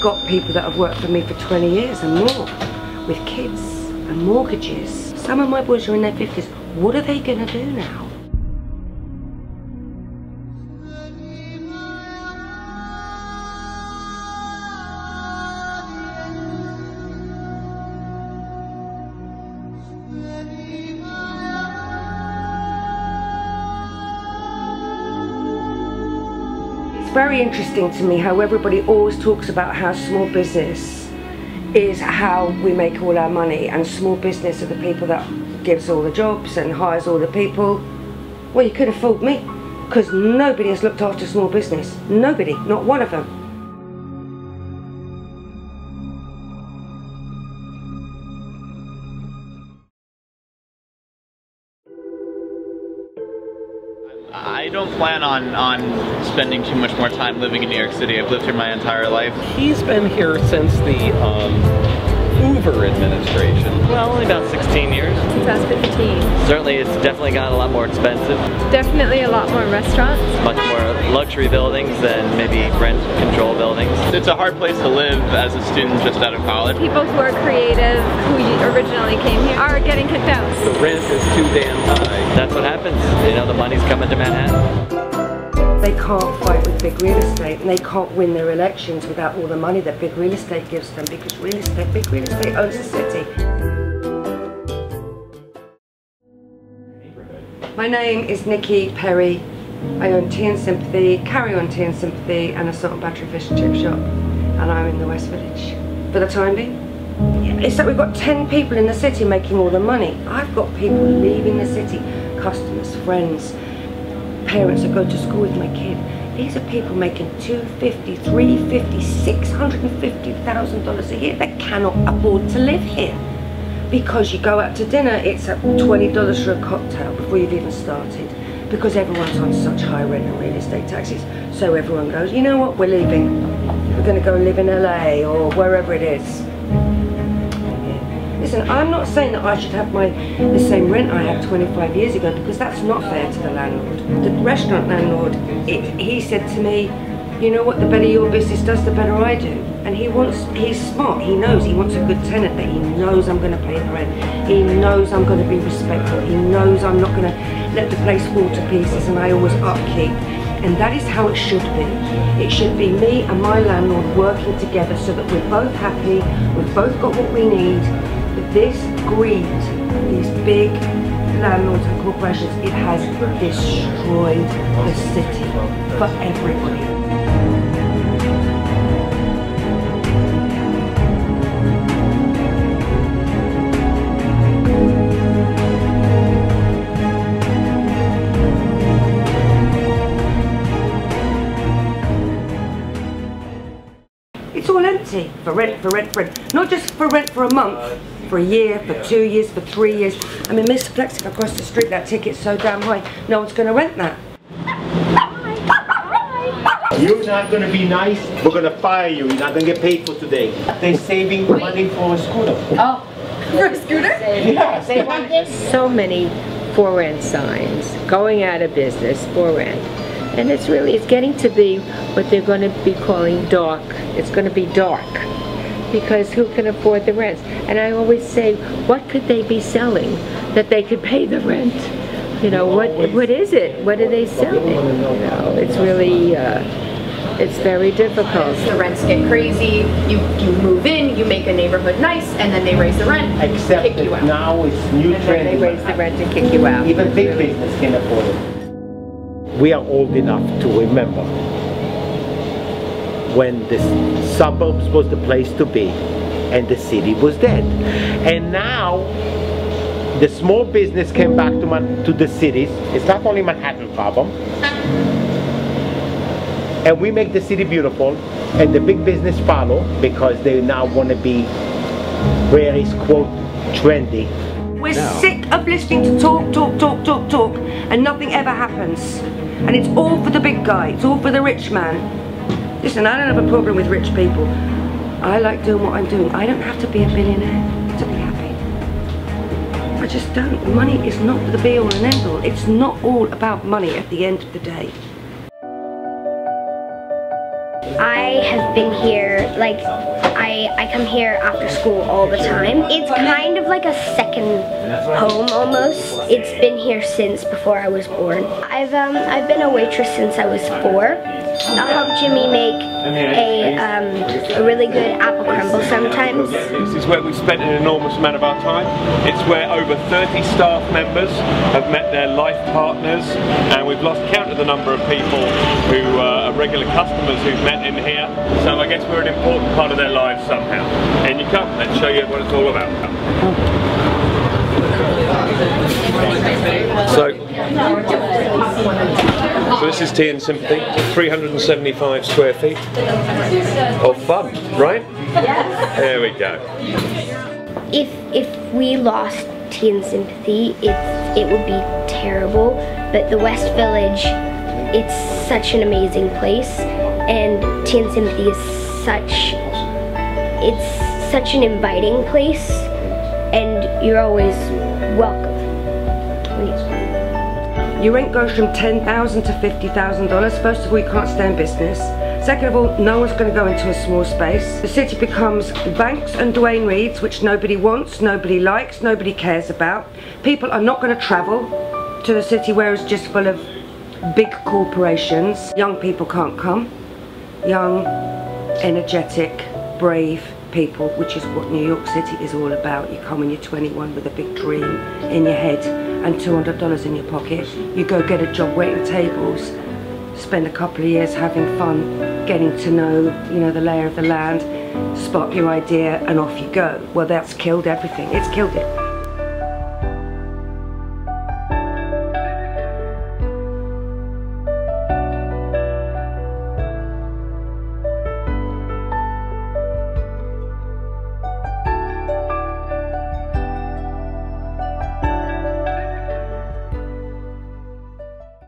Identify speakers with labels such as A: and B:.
A: got people that have worked for me for 20 years and more, with kids and mortgages. Some of my boys are in their 50s. What are they going to do now? It's very interesting to me how everybody always talks about how small business is how we make all our money, and small business are the people that gives all the jobs and hires all the people. Well, you could have fooled me, because nobody has looked after small business. Nobody, not one of them.
B: I don't plan on spending too much more time living in New York City. I've lived here my entire life.
C: He's been here since the Hoover administration.
D: Well, only about 16 years.
E: 2015.
D: Certainly it's definitely gotten a lot more expensive.
E: Definitely a lot more restaurants.
D: Much more luxury buildings than maybe rent control buildings.
B: It's a hard place to live as a student just out of college.
E: People who are creative, who originally came here, are getting kicked out.
C: The rent is too damn high.
D: That's what happens. You know, the money's coming to Manhattan.
A: They can't fight with big real estate, and they can't win their elections without all the money that big real estate gives them, because big real estate owns the city. My name is Nikki Perry. I own Tea and Sympathy, Carry On Tea and Sympathy, and a salt and battery fish and chip shop, and I'm in the West Village for the time being. It's that we've got 10 people in the city making all the money. I've got people leaving the city, customers, friends, parents that go to school with my kid. These are people making $250,000, $350,000, $650,000 a year that cannot afford to live here. Because you go out to dinner, it's at $20 for a cocktail before you've even started. Because everyone's on such high rent and real estate taxes. So everyone goes, you know what, we're leaving. We're going to go live in LA or wherever it is. Listen, I'm not saying that I should have the same rent I had 25 years ago, because that's not fair to the landlord. The restaurant landlord, he said to me, you know what, the better your business does, the better I do. And he's smart, he knows, he wants a good tenant, that he knows I'm going to pay the rent. He knows I'm going to be respectful. He knows I'm not going to let the place fall to pieces, and I always upkeep. And that is how it should be. It should be me and my landlord working together so that we're both happy, we've both got what we need. But this greed, these big landlords and corporations, it has destroyed the city for everybody. It's all empty for rent, for rent, for rent. Not just for rent for a month, for a year, for 2 years, for 3 years. I mean, Mr. Plexig across the street, that ticket's so damn high, no one's going to rent that.
F: You're not going to be nice, we're going to fire you. You're not going to get paid for today. They're saving money for a scooter.
E: Oh, for a scooter?
F: Yes.
G: So many for rent signs, going out of business for rent. And it's getting to be what they're going to be calling dark. It's going to be dark, because who can afford the rents? And I always say, what could they be selling that they could pay the rent? You know, what is it? What are they selling? You know, it's really, it's very difficult.
H: The rents get crazy, you move in, you make a neighborhood nice, and then they raise the rent,
F: Except
H: kick you out.
F: now it's new
G: And
F: trend.
G: then they raise the rent and kick you out.
F: Even big business can afford it. We are old enough to remember when the suburbs was the place to be and the city was dead. And now the small business came back to the cities. It's not only Manhattan problem. And we make the city beautiful, and the big business follow because they now want to be where it's quote trendy.
A: We're sick of listening to talk, and nothing ever happens. And it's all for the big guy, it's all for the rich man. Listen, I don't have a problem with rich people. I like doing what I'm doing. I don't have to be a billionaire to be happy. I just don't. Money is not the be all and end all. It's not all about money at the end of the day.
I: I have been here, like, I come here after school all the time. It's kind of like a second home almost. It's been here since before I was born. I've been a waitress since I was 4. I'll help Jimmy make a really good apple crumble sometimes.
J: This is where we've spent an enormous amount of our time. It's where over 30 staff members have met their life partners, and we've lost count of the number of people who are regular customers who've met in here. So I guess we're an important part of their lives somehow. And you come, let's show you what it's all about. So this is Tea and Sympathy, 375 square feet of fun, right? Yes. There we go.
I: If we lost Tea and Sympathy, it would be terrible. But the West Village, it's such an amazing place, and Tea and Sympathy is such an inviting place, and you're always welcome.
A: Your rent goes from $10,000 to $50,000. First of all, you can't stay in business. Second of all, no one's going to go into a small space. The city becomes banks and Dwayne Reeds, which nobody wants, nobody likes, nobody cares about. People are not going to travel to the city where it's just full of big corporations. Young people can't come. Young, energetic, brave people, which is what New York City is all about. You come when you're 21 with a big dream in your head and $200 in your pocket. You go get a job waiting tables, spend a couple of years having fun, getting to know, you know, the lay of the land, spot your idea, and off you go. Well, that's killed everything. It's killed it.